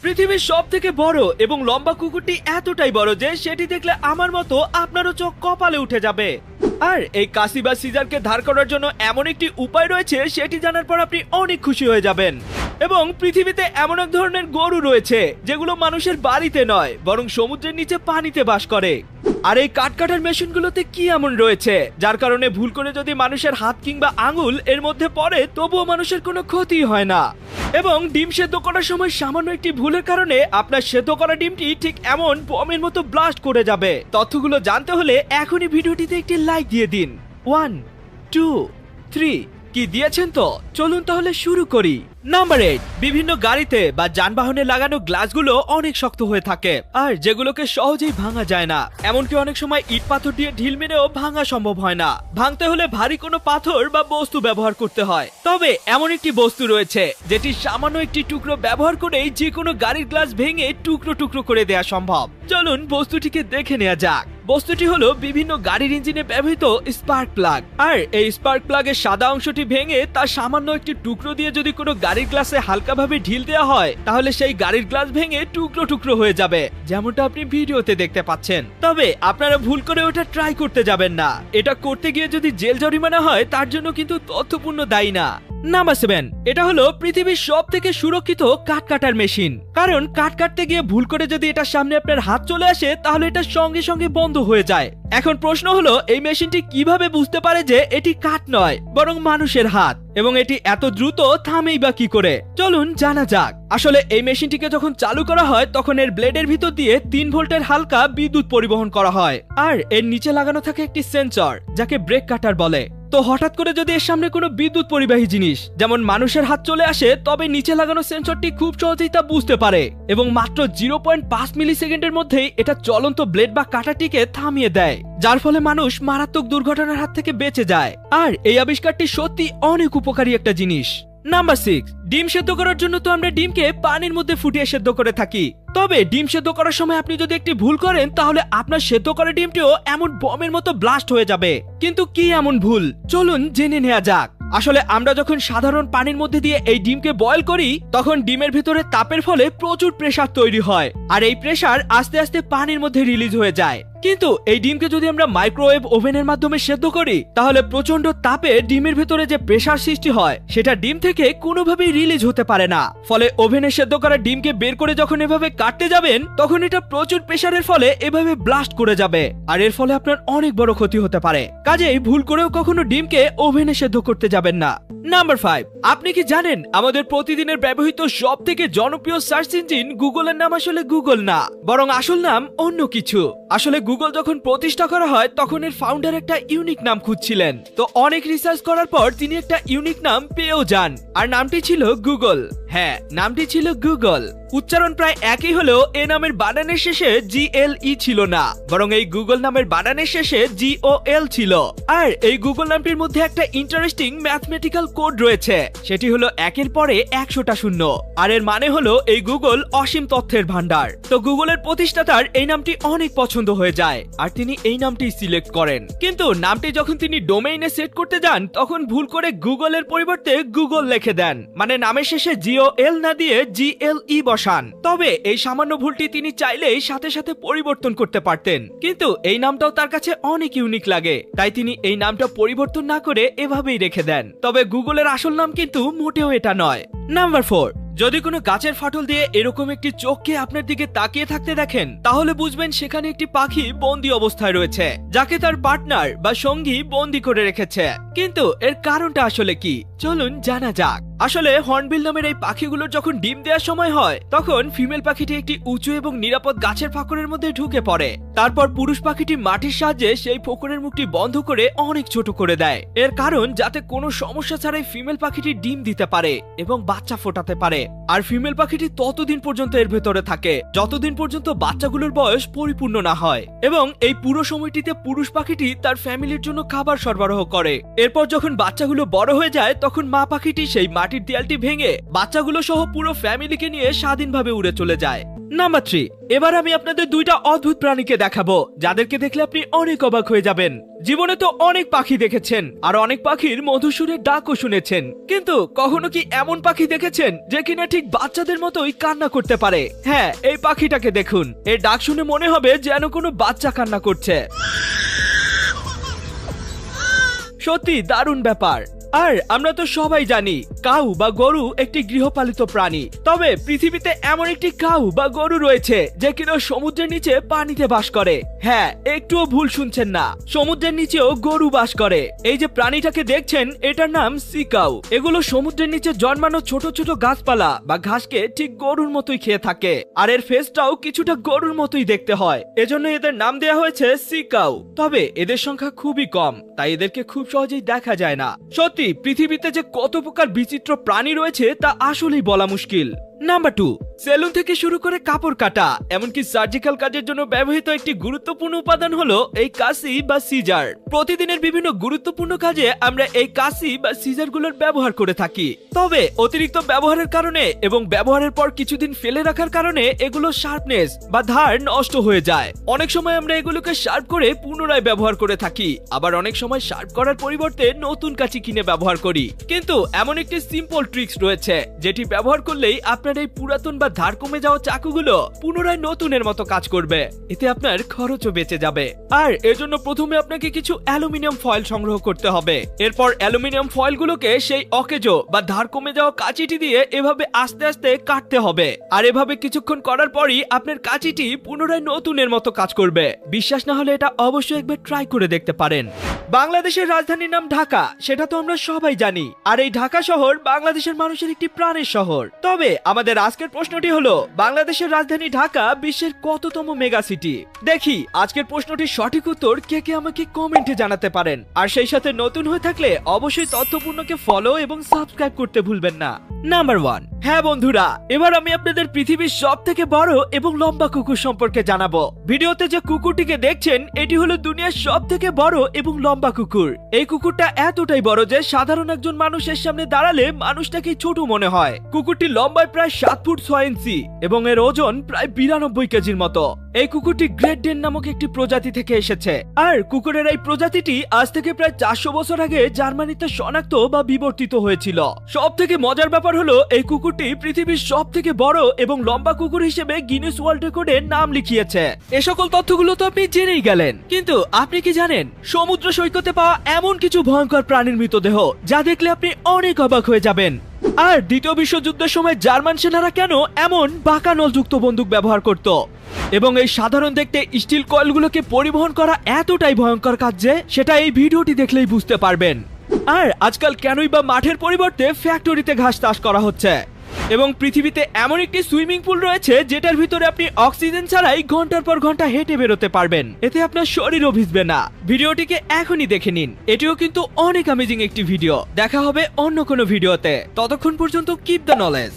পৃথিবীর সব থেকে বড় এবং লম্বা কুকুরটি এতটাই বড় যে সেটি দেখলে আমার মতো আপনারও চোখ কপালে উঠে যাবে। আর এই কাশি বা সিজারকে ধার করার জন্য এমন একটি উপায় রয়েছে, সেটি জানার পর আপনি অনেক খুশি হয়ে যাবেন। এবং পৃথিবীতে এমন এক ধরনের গরু রয়েছে যেগুলো মানুষের বাড়িতে নয় বরং সমুদ্রের নিচে পানিতে বাস করে। আর এই কাঠ কাটার মেশিনগুলোতে কি এমন রয়েছে যার কারণে ভুল করে যদি মানুষের হাত কিংবা আঙুল এর মধ্যে পড়ে তবুও মানুষের কোনো ক্ষতি হয় না। এবং ডিম সেদ্ধ করার সময় সামান্য একটি ভুলের কারণে আপনার সেদ্ধ করা ডিমটি ঠিক এমন বোমের মতো ব্লাস্ট করে যাবে। তথ্যগুলো জানতে হলে এখনই ভিডিওটিতে একটি লাইক দিয়ে দিন। 1 2 3 কি দিয়েছেন তো? চলুন তাহলে শুরু করি। নাম্বার 8, বিভিন্ন গাড়িতে বা যানবাহনে লাগানো গ্লাসগুলো অনেক শক্ত হয়ে থাকে আর যেগুলোকে সহজেই ভাঙা যায় না। এমনকি অনেক সময় ইট পাথর দিয়ে ঢিল মেরেও ভাঙা সম্ভব হয় না। ভাঙতে হলে ভারী কোনো পাথর বা বস্তু ব্যবহার করতে হয়। তবে এমন একটি বস্তু রয়েছে যেটি সামান্য একটি টুকরো ব্যবহার করেই যে কোনো গাড়ির গ্লাস ভেঙে টুকরো টুকরো করে দেওয়া সম্ভব। চলুন বস্তুটিকে দেখে নেওয়া যাক। বস্তুটি হলো বিভিন্ন গাড়ির ইঞ্জিনে ব্যবহৃত স্পার্ক প্লাগ। আর এই স্পার্ক প্লাগের সাদা অংশটি ভেঙে তার সামান্য একটি টুকরো দিয়ে যদি কোনো গাড়ির গ্লাসে হালকাভাবে ঢিল দেওয়া হয় তাহলে সেই গাড়ির গ্লাস ভেঙে টুকরো টুকরো হয়ে যাবে, যেমনটা আপনি ভিডিওতে দেখতে পাচ্ছেন। তবে আপনারা ভুল করে ওটা ট্রাই করতে যাবেন না। এটা করতে গিয়ে যদি জেল জরিমানা হয় তার জন্য কিন্তু তথ্যপূর্ণ দায়ী না। নাম্বার 7, এটা হলো পৃথিবীর সব থেকে সুরক্ষিত কাঠ কাটার মেশিন। কারণ কাঠ কাটতে গিয়ে ভুল করে যদি এটার সামনে আপনার হাত চলে আসে তাহলে এটা সঙ্গে সঙ্গে বন্ধ হয়ে যায়। এখন প্রশ্ন হলো এই মেশিনটি কিভাবে বুঝতে পারে যে এটি কাঠ নয় বরং মানুষের হাত, এবং এটি এত দ্রুত থামেই বা কি করে? চলুন জানা যাক। আসলে এই মেশিনটিকে যখন চালু করা হয় তখন এর ব্লেডের ভিতর দিয়ে 3 ভোল্টের হালকা বিদ্যুৎ পরিবহন করা হয়। আর এর নিচে লাগানো থাকে একটি সেন্সর যাকে ব্রেক কাটার বলে। তো হঠাৎ করে যদি এর সামনে কোনো বিদ্যুৎ পরিবাহী জিনিস যেমন মানুষের হাত চলে আসে তবে নিচে লাগানো সেন্সরটি খুব সহজেই তা বুঝতে পারে এবং মাত্র 0.5 মিলি সেকেন্ডের মধ্যেই এটা চলন্ত ব্লেড বা কাঁটাটিকে থামিয়ে দেয়, যার ফলে মানুষ মারাত্মক দুর্ঘটনার হাত থেকে বেঁচে যায়। আর এই আবিষ্কারটি সত্যি অনেক উপকারী একটা জিনিস। নাম্বার 6, ডিম সেদ্ধ করার জন্য তো আমরা ডিমকে পানির মধ্যে ফুটিয়ে সেদ্ধ করে থাকি। তবে ডিম সেদ্ধ করার সময় আপনি যদি একটি ভুল করেন তাহলে আপনার সেদ্ধ করা ডিমটিও এমন বমের মতো ব্লাস্ট হয়ে যাবে। কিন্তু কি এমন ভুল? চলুন জেনে নেওয়া যাক। আসলে আমরা যখন সাধারণ পানির মধ্যে দিয়ে এই ডিমকে বয়েল করি তখন ডিমের ভিতরে তাপের ফলে প্রচুর প্রেসার তৈরি হয় আর এই প্রেসার আস্তে আস্তে পানির মধ্যে রিলিজ হয়ে যায়। কিন্তু এই ডিমকে যদি আমরা মাইক্রোওয়েভ ওভেনের মাধ্যমে সেদ্ধ করি তাহলে প্রচন্ড তাপে ডিমের ভিতরে যে প্রেসার সৃষ্টি হয় সেটা ডিম থেকে কোনোভাবেই রিলিজ হতে পারে না। ফলে ওভেনে সেদ্ধ করা ডিমকে বের করে যখন এভাবে কাটতে যাবেন তখন এটা প্রচুর প্রেসারের ফলে এভাবে ব্লাস্ট করে যাবে আর এর ফলে আপনার অনেক বড় ক্ষতি হতে পারে। কাজেই ভুল করেও কখনো ডিমকে ওভেনে সেদ্ধ করতে যাবেন না। নাম্বার 5, আপনি কি জানেন আমাদের প্রতিদিনের ব্যবহৃত সব থেকে জনপ্রিয় সার্চ ইঞ্জিন গুগলের নাম আসলে গুগল না বরং আসল নাম অন্য কিছু। আসলে গুগল যখন প্রতিষ্ঠা করা হয় তখন এর ফাউন্ডার একটা ইউনিক নাম খুঁজছিলেন। তো অনেক রিসার্চ করার পর তিনি একটা ইউনিক নাম পেয়েও যান আর নামটি ছিল গুগল। হ্যাঁ, নামটি ছিল গুগল। উচ্চারণ প্রায় একই হলেও এ নামের বানানের শেষে GLE ছিল না বরং এই গুগল নামের বানানের শেষে GOL ছিল। আর এই গুগল নামটির মধ্যে একটা ইন্টারেস্টিং ম্যাথমেটিক্যাল কোড রয়েছে, সেটি হলো 1-এর পরে 100টা শূন্য। আর এর মানে হলো এই গুগল অসীম তথ্যের ভান্ডার। তো গুগলের প্রতিষ্ঠাতার এই নামটি অনেক পছন্দ হয়ে যায় আর তিনি এই নামটি সিলেক্ট করেন। কিন্তু নামটি যখন তিনি ডোমেইনে সেট করতে যান তখন ভুল করে গুগলের পরিবর্তে গুগল লিখে দেন, মানে নামের শেষে GOL না দিয়ে GLE বসান। তবে এই সামান্য ভুলটি তিনি চাইলেই সাথে সাথে পরিবর্তন করতে পারতেন, কিন্তু এই নামটাও তার কাছে অনেক ইউনিক লাগে তাই তিনি এই নামটা পরিবর্তন না করে এভাবেই রেখে দেন। তবে গুগলের আসল নাম কিন্তু মোটেও এটা নয়। নাম্বার 4, যদি কোনো গাছের ফাটল দিয়ে এরকম একটি চোখকে আপনার দিকে তাকিয়ে থাকতে দেখেন তাহলে বুঝবেন সেখানে একটি পাখি বন্দী অবস্থায় রয়েছে যাকে তার পার্টনার বা সঙ্গী বন্দী করে রেখেছে। কিন্তু এর কারণটা আসলে কি? চলুন জানা যাক। আসলে হর্নবিল নামের এই পাখিগুলোর যখন ডিম দেওয়ার সময় হয় তখন ফিমেল পাখিটি একটি উঁচু এবং নিরাপদ গাছের ফাঁকরের মধ্যে ঢুকে পড়ে। তারপর পুরুষ পাখিটি মাটির সাহায্যে সেই ফাঁকরের মুখটি বন্ধ করে অনেক ছোট করে দেয়। এর কারণ যাতে কোনো সমস্যা ছাড়াই ফিমেল পাখিটি ডিম দিতে পারে এবং বাচ্চা ফোটাতে পারে। আর ফিমেল পাখিটি ততদিন পর্যন্ত এর ভেতরে থাকে যতদিন পর্যন্ত বাচ্চাগুলোর বয়স পরিপূর্ণ না হয়, এবং এই পুরো সময়টিতে পুরুষ পাখিটি তার ফ্যামিলির জন্য খাবার সরবরাহ করে। এরপর যখন বাচ্চাগুলো বড় হয়ে যায় তখন মা পাখিটি সেই মাটির দেয়ালটি ভেঙে বাচ্চাগুলো সহ পুরো ফ্যামিলিকে নিয়ে স্বাধীনভাবে উড়ে চলে যায়। নাম্বার 3, এবার আমি আপনাদের দুইটা অদ্ভুত প্রাণীকে দেখাবো যাদেরকে দেখলে আপনি অনেক অবাক হয়ে যাবেন। জীবনে তো অনেক পাখি দেখেছেন আর অনেক পাখির মধুসূরের ডাকও শুনেছেন, কিন্তু কখনো কি এমন পাখি দেখেছেন যে কিনা ঠিক বাচ্চাদের মতোই কান্না করতে পারে? হ্যাঁ, এই পাখিটাকে দেখুন। এর ডাক শুনে মনে হবে যেন কোনো বাচ্চা কান্না করছে। সত্যি দারুণ ব্যাপার। আর আমরা তো সবাই জানি কাউ বা গরু একটি গৃহপালিত প্রাণী, তবে পৃথিবীতে এমন একটি কাউ বা গরু রয়েছে যে কিনা সমুদ্রের নিচে পানিতে বাস করে। হ্যাঁ, একটুও ভুল শুনছেন না, সমুদ্রের নিচেও গরু বাস করে। এই যে প্রাণীটাকে দেখছেন এটার নাম সি কাউ। এগুলো সমুদ্রের নিচে জন্মানো ছোট ছোট গাছপালা বা ঘাসকে ঠিক গরুর মতোই খেয়ে থাকে, আর এর ফেসটাও কিছুটা গরুর মতোই দেখতে হয়, এজন্য এদের নাম দেওয়া হয়েছে সি কাউ। তবে এদের সংখ্যা খুবই কম, তাই এদেরকে খুব সহজেই দেখা যায় না। সত্যি পৃথিবীতে যে কত প্রকার বিচিত্র প্রাণী রয়েছে তা আসলেই বলা মুশকিল। নাম্বার 2, সেলুন থেকে শুরু করে কাপড় কাটা এমনকি সার্জিক্যাল কাজের জন্য ব্যবহৃত একটি গুরুত্বপূর্ণ উপাদান হলো এই কাঁচি বা সিজার। প্রতিদিনের বিভিন্ন গুরুত্বপূর্ণ কাজে আমরা এই কাঁচি বা সিজার গুলোর ব্যবহার করে থাকি, তবে অতিরিক্ত ব্যবহারের কারণে এবং ব্যবহারের পর কিছুদিন ফেলে রাখার কারণে এগুলো শার্পনেস বা ধার নষ্ট হয়ে যায়। অনেক সময় আমরা এগুলোকে শার্প করে পুনরায় ব্যবহার করে থাকি, আবার অনেক সময় শার্প করার পরিবর্তে নতুন কাঁচি কিনে ব্যবহার করি। কিন্তু এমন একটি সিম্পল ট্রিক্স রয়েছে যেটি ব্যবহার করলেই আপনার এই পুরাতন বা ধার কমে যাওয়া চাকুগুলো পুনরায় নতুনের মতো কাজ করবে। এতে আপনার খরচও বেঁচে যাবে। আর এজন্য প্রথমে আপনাকে কিছু অ্যালুমিনিয়াম ফয়েল সংগ্রহ করতে হবে। এরপর অ্যালুমিনিয়াম ফয়েলগুলোকে সেই অকেজো বা ধার কমে যাওয়া কাঁচিটি দিয়ে এভাবে আস্তে আস্তে কাটতে হবে। আর এভাবে কিছুক্ষণ করার পরই আপনার কাঁচিটি পুনরায় নতুনের মতো কাজ করবে। বিশ্বাস না হলে এটা অবশ্যই একবার ট্রাই করে দেখতে পারেন। বাংলাদেশের রাজধানীর নাম ঢাকা, সেটা তো আমরা সবাই জানি। আর এই ঢাকা শহর বাংলাদেশের মানুষের একটি প্রাণের শহর। তবে আমাদের আজকের প্রশ্নটি হলো, বাংলাদেশের রাজধানী ঢাকা বিশ্বের কততম মেগা সিটি? দেখি আজকের প্রশ্নটির সঠিক উত্তর কে কে আমাকে কমেন্টে জানাতে পারেন। আর সেই সাথে নতুন হয়ে থাকলে অবশ্যই তথ্যপূর্ণকে ফলো এবং সাবস্ক্রাইব করতে ভুলবেন না। নাম্বার 1, হ্যাঁ বন্ধুরা, এবার আমি আপনাদের পৃথিবীর সব থেকে বড় এবং লম্বা কুকুর সম্পর্কে জানাবো। ভিডিওতে যে কুকুরটিকে দেখছেন এটি হলো দুনিয়ার সব থেকে বড় এবং লম্বা কুকুর। এই কুকুরটা এতটাই বড় যে সাধারণ একজন মানুষের সামনে দাঁড়ালে মানুষটাকে ছোট মনে হয়। কুকুরটি লম্বায় প্রায় 7 ফুট 6 ইঞ্চি এবং এর ওজন প্রায় 92 কেজির মতো। এই কুকুরটি গ্রেট ডেন নামক একটি প্রজাতি থেকে এসেছে। আর কুকুরের এই প্রজাতিটি আজ থেকে প্রায় 400 বছর আগে জার্মানিতে শনাক্ত বা বিবর্তিত হয়েছিল। সব থেকে মজার ব্যাপার হলো এই কুকুরটি পৃথিবীর সব থেকে বড় এবং লম্বা কুকুর হিসেবে গিনেস ওয়ার্ল্ড রেকর্ডে নাম লিখিয়েছে। এ সকল তথ্যগুলো তো আপনি জেনেই গেলেন, কিন্তু আপনি কি জানেন সমুদ্র সৈকতে পাওয়া এমন কিছু ভয়ঙ্কর প্রাণীর মৃতদেহ যা দেখলে আপনি অনেক অবাক হয়ে যাবেন? আর দ্বিতীয় বিশ্বযুদ্ধের সময় জার্মান সেনারা কেন এমন বাঁকা নলযুক্ত বন্দুক ব্যবহার করত? এবং এই সাধারণ দেখতে স্টিল কয়েলগুলোকে পরিবহন করা এতটাই ভয়ঙ্কর কাজ যে সেটা এই ভিডিওটি দেখলেই বুঝতে পারবেন। আর আজকাল কেনই বা মাঠের পরিবর্তে ফ্যাক্টরিতে ঘাস চাষ করা হচ্ছে? এবং পৃথিবীতে এমন একটি সুইমিং পুল রয়েছে যেটার ভিতরে আপনি অক্সিজেন ছাড়াই ঘন্টার পর ঘন্টা হেঁটে বেরোতে পারবেন, এতে আপনার শরীরও ভিজবে না। ভিডিওটিকে এখনই দেখে নিন, এটিও কিন্তু অনেক অ্যামেজিং একটি ভিডিও। দেখা হবে অন্য কোনো ভিডিওতে, ততক্ষণ পর্যন্ত কিপ দ্য নলেজ।